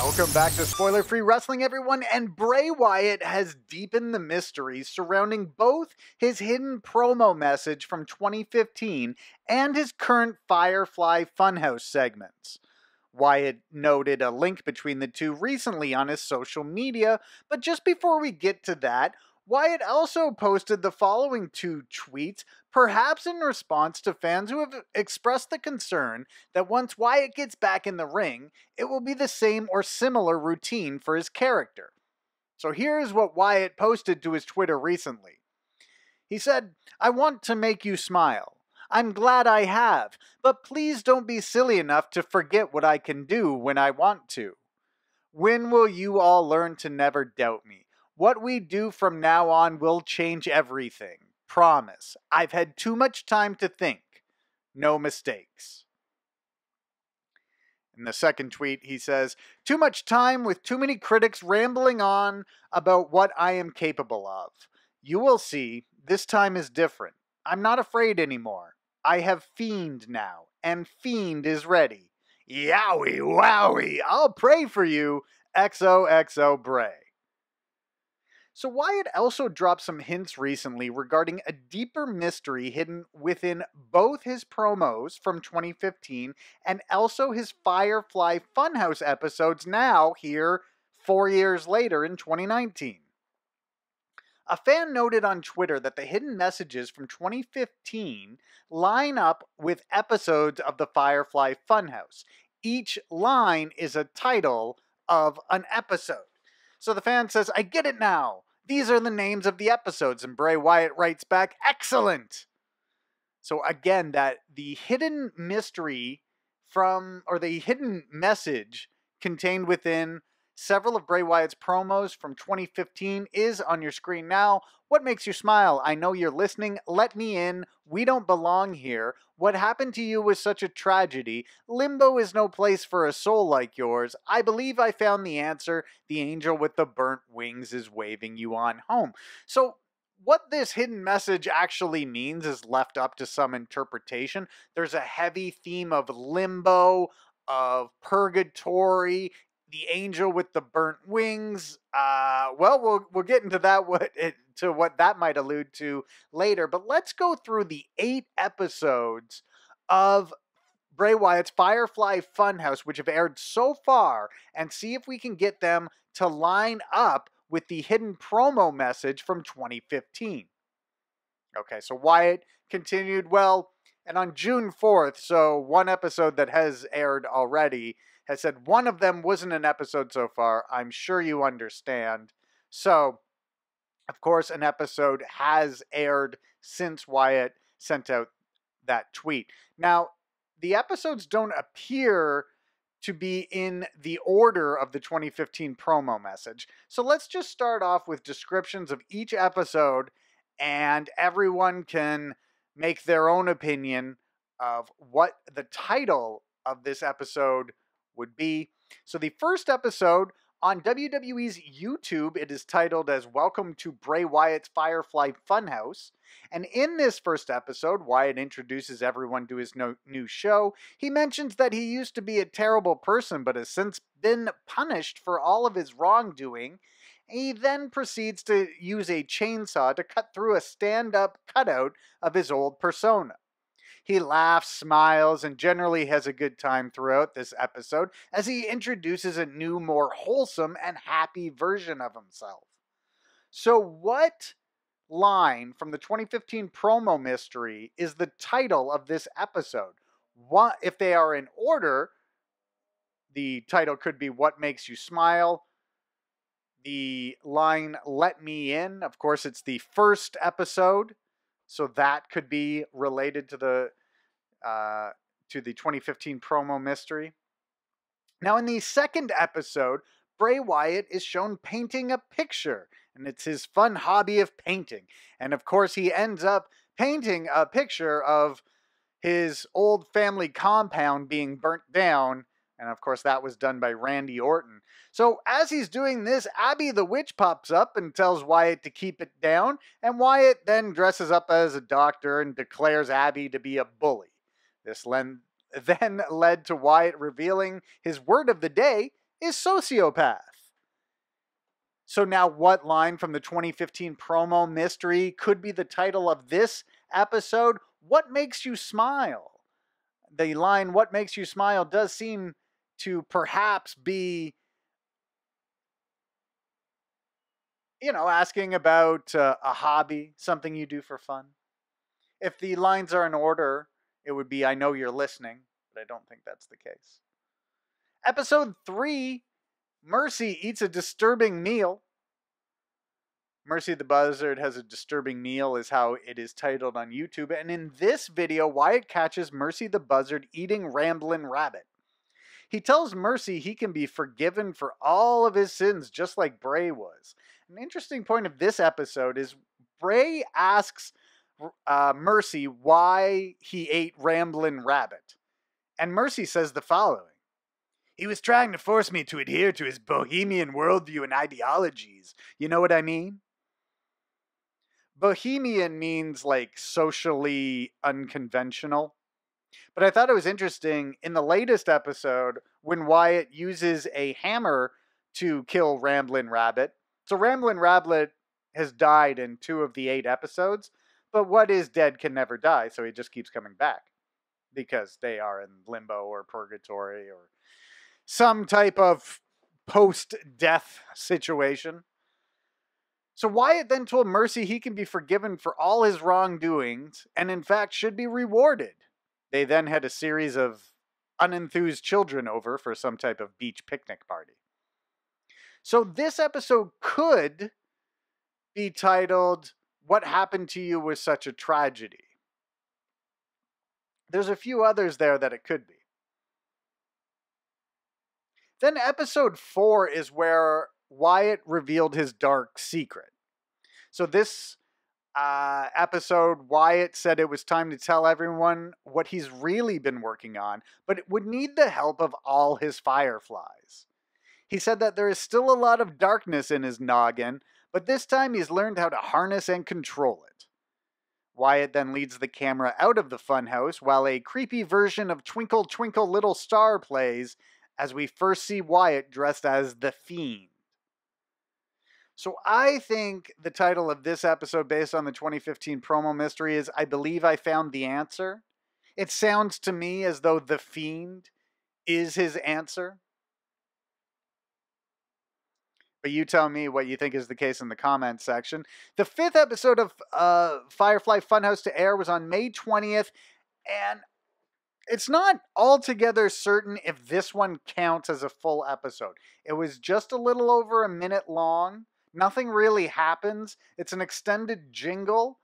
Welcome back to Spoiler-Free Wrestling, everyone, and Bray Wyatt has deepened the mysteries surrounding both his hidden promo message from 2015 and his current FireFly Fun House segments. Wyatt noted a link between the two recently on his social media, but just before we get to that, Wyatt also posted the following two tweets, perhaps in response to fans who have expressed the concern that once Wyatt gets back in the ring, it will be the same or similar routine for his character. So here's what Wyatt posted to his Twitter recently. He said, "I want to make you smile. I'm glad I have, but please don't be silly enough to forget what I can do when I want to. When will you all learn to never doubt me? What we do from now on will change everything. Promise. I've had too much time to think. No mistakes." In the second tweet, he says, "Too much time with too many critics rambling on about what I am capable of. You will see, this time is different. I'm not afraid anymore. I have Fiend now, and Fiend is ready. Yowie wowie, I'll pray for you. XOXO Bray." So Wyatt also dropped some hints recently regarding a deeper mystery hidden within both his promos from 2015 and also his FireFly Fun House episodes now here 4 years later in 2019. A fan noted on Twitter that the hidden messages from 2015 line up with episodes of the FireFly Fun House. Each line is a title of an episode. So the fan says, "I get it now. These are the names of the episodes." And Bray Wyatt writes back, "Excellent." So again, that the hidden mystery the hidden message contained within several of Bray Wyatt's promos from 2015 is on your screen now. What makes you smile? I know you're listening. Let me in. We don't belong here. What happened to you was such a tragedy. Limbo is no place for a soul like yours. I believe I found the answer. The angel with the burnt wings is waving you on home. So what this hidden message actually means is left up to some interpretation. There's a heavy theme of limbo, of purgatory, the angel with the burnt wings. We'll get into that what that might allude to later. But let's go through the 8 episodes of Bray Wyatt's FireFly Fun House, which have aired so far, and see if we can get them to line up with the hidden promo message from 2015. Okay, so Wyatt continued, and on June 4th, so one episode that has aired already, has said one of them wasn't an episode so far. I'm sure you understand. So, of course, an episode has aired since Wyatt sent out that tweet. Now, the episodes don't appear to be in the order of the 2015 promo message. So let's just start off with descriptions of each episode, and everyone can make their own opinion of what the title of this episode would be. So the first episode on WWE's YouTube, it is titled as "Welcome to Bray Wyatt's FireFly Fun House." And in this first episode, Wyatt introduces everyone to his new show. He mentions that he used to be a terrible person, but has since been punished for all of his wrongdoing. He then proceeds to use a chainsaw to cut through a stand-up cutout of his old persona. He laughs, smiles, and generally has a good time throughout this episode as he introduces a new, more wholesome and happy version of himself. So what line from the 2015 promo mystery is the title of this episode? If they are in order, the title could be "What Makes You Smile." The line "Let Me In," of course, it's the first episode. So that could be related to the 2015 promo mystery. Now, in the second episode, Bray Wyatt is shown painting a picture, and it's his fun hobby of painting. And of course, he ends up painting a picture of his old family compound being burnt down. And of course, that was done by Randy Orton. So as he's doing this, Abby the Witch pops up and tells Wyatt to keep it down. And Wyatt then dresses up as a doctor and declares Abby to be a bully. This then led to Wyatt revealing his word of the day, is sociopath. So now what line from the 2015 promo mystery could be the title of this episode? What makes you smile? The line, what makes you smile, does seem to perhaps be, asking about a hobby, something you do for fun. If the lines are in order, it would be, I know you're listening, but I don't think that's the case. Episode 3, Mercy eats a disturbing meal. Mercy the Buzzard has a disturbing meal is how it is titled on YouTube. And in this video, Wyatt catches Mercy the Buzzard eating Ramblin' Rabbit. He tells Mercy he can be forgiven for all of his sins, just like Bray was. An interesting point of this episode is Bray asks Mercy why he ate Ramblin' Rabbit. And Mercy says the following. He was trying to force me to adhere to his bohemian worldview and ideologies. You know what I mean? Bohemian means like socially unconventional. But I thought it was interesting in the latest episode when Wyatt uses a hammer to kill Ramblin' Rabbit. So Ramblin' Rabbit has died in 2 of the 8 episodes, but what is dead can never die, so he just keeps coming back because they are in limbo or purgatory or some type of post-death situation. So Wyatt then told Mercy he can be forgiven for all his wrongdoings and in fact should be rewarded. They then had a series of unenthused children over for some type of beach picnic party. So this episode could be titled, What Happened to You Was Such a Tragedy. There's a few others there that it could be. Then episode 4 is where Wyatt revealed his dark secret. So this episode, Wyatt said it was time to tell everyone what he's really been working on, but it would need the help of all his fireflies. He said that there is still a lot of darkness in his noggin, but this time he's learned how to harness and control it. Wyatt then leads the camera out of the funhouse while a creepy version of Twinkle Twinkle Little Star plays as we first see Wyatt dressed as the Fiend. So I think the title of this episode based on the 2015 promo mystery is I Believe I Found the Answer. It sounds to me as though the Fiend is his answer. But you tell me what you think is the case in the comments section. The 5th episode of FireFly Fun House to air was on May 20th, and it's not altogether certain if this one counts as a full episode. It was just a little over a minute long. Nothing really happens. It's an extended jingle,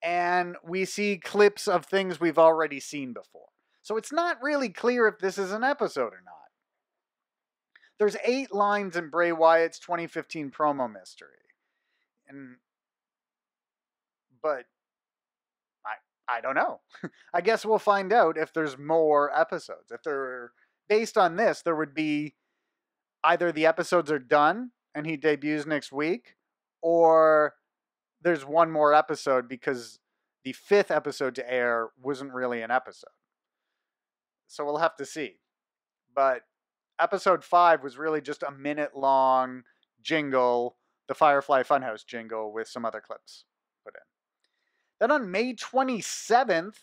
and we see clips of things we've already seen before. So it's not really clear if this is an episode or not. There's 8 lines in Bray Wyatt's 2015 promo mystery. But I don't know. I guess we'll find out if there's more episodes. If they're based on this, there would be either the episodes are done and he debuts next week, or there's one more episode because the 5th episode to air wasn't really an episode. So we'll have to see. But episode 5 was really just a minute-long jingle, the FireFly Fun House jingle with some other clips put in. Then on May 27th,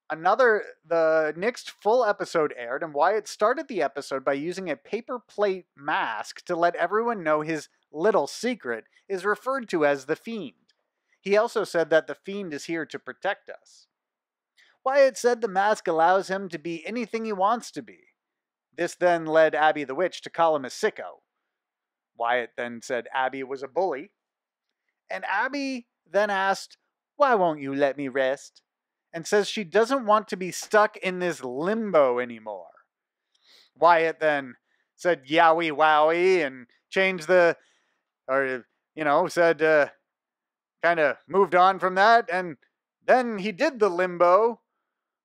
the next full episode aired, and Wyatt started the episode by using a paper plate mask to let everyone know his little secret is referred to as the Fiend. He also said that the Fiend is here to protect us. Wyatt said the mask allows him to be anything he wants to be. This then led Abby the Witch to call him a sicko. Wyatt then said Abby was a bully, and Abby then asked, "Why won't you let me rest?" and says she doesn't want to be stuck in this limbo anymore. Wyatt then said yowie wowie and changed said, kind of moved on from that, and then he did the limbo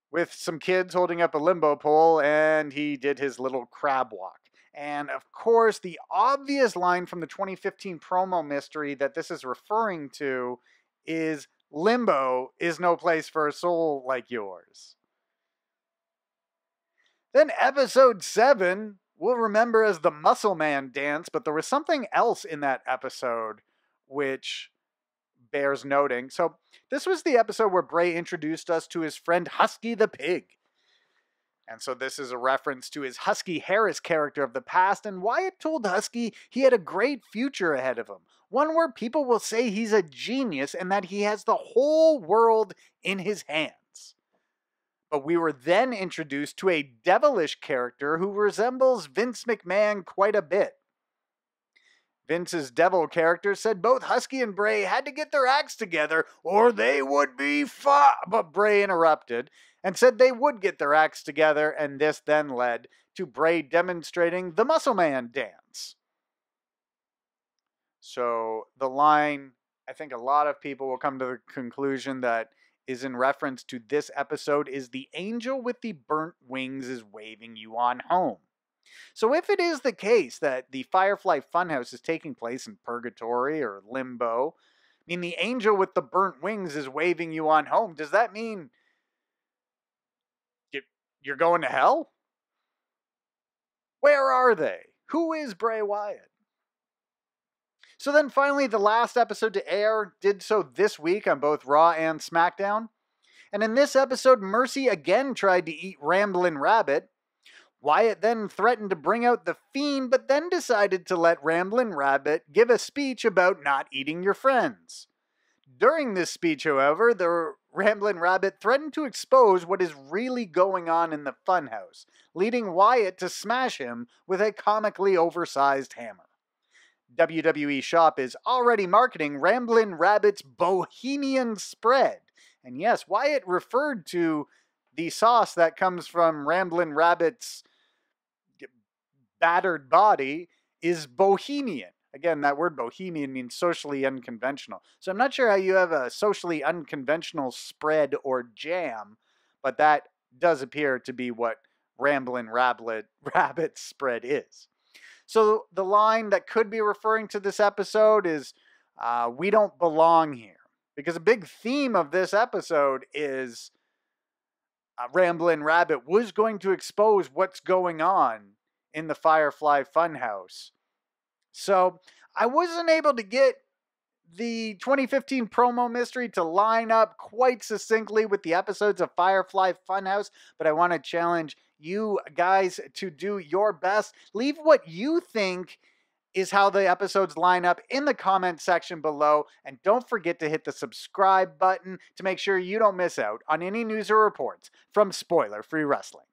with some kids holding up a limbo pole, and he did his little crab walk. And of course, the obvious line from the 2015 promo mystery that this is referring to is limbo is no place for a soul like yours. Then episode 7, we'll remember as the Muscle Man dance, but there was something else in that episode which bears noting. So this was the episode where Bray introduced us to his friend Husky the Pig. And so this is a reference to his Husky Harris character of the past, and Wyatt told Husky he had a great future ahead of him. One where people will say he's a genius and that he has the whole world in his hands. But we were then introduced to a devilish character who resembles Vince McMahon quite a bit. Vince's devil character said both Husky and Bray had to get their acts together or they would be but Bray interrupted and said they would get their acts together, and this then led to Bray demonstrating the Muscle Man dance. So the line, I think a lot of people will come to the conclusion that is in reference to this episode, is the angel with the burnt wings is waving you on home. So if it is the case that the FireFly Fun House is taking place in Purgatory or Limbo, I mean the angel with the burnt wings is waving you on home, does that mean you're going to hell? Where are they? Who is Bray Wyatt? So then finally the last episode to air did so this week on both Raw and SmackDown. And in this episode, Mercy again tried to eat Ramblin' Rabbit. Wyatt then threatened to bring out the Fiend, but then decided to let Ramblin' Rabbit give a speech about not eating your friends. During this speech, however, the Ramblin' Rabbit threatened to expose what is really going on in the funhouse, leading Wyatt to smash him with a comically oversized hammer. WWE Shop is already marketing Ramblin' Rabbit's Bohemian Spread. And yes, Wyatt referred to the sauce that comes from Ramblin' Rabbit's battered body is Bohemian. Again, that word Bohemian means socially unconventional. So I'm not sure how you have a socially unconventional spread or jam, but that does appear to be what Ramblin' Rabbit's spread is. So the line that could be referring to this episode is, we don't belong here. Because a big theme of this episode is Ramblin' Rabbit was going to expose what's going on in the FireFly Fun House. So I wasn't able to get the 2015 promo mystery to line up quite succinctly with the episodes of FireFly Fun House, but I want to challenge you guys to do your best. Leave what you think is how the episodes line up in the comment section below, and don't forget to hit the subscribe button to make sure you don't miss out on any news or reports from Spoiler Free Wrestling.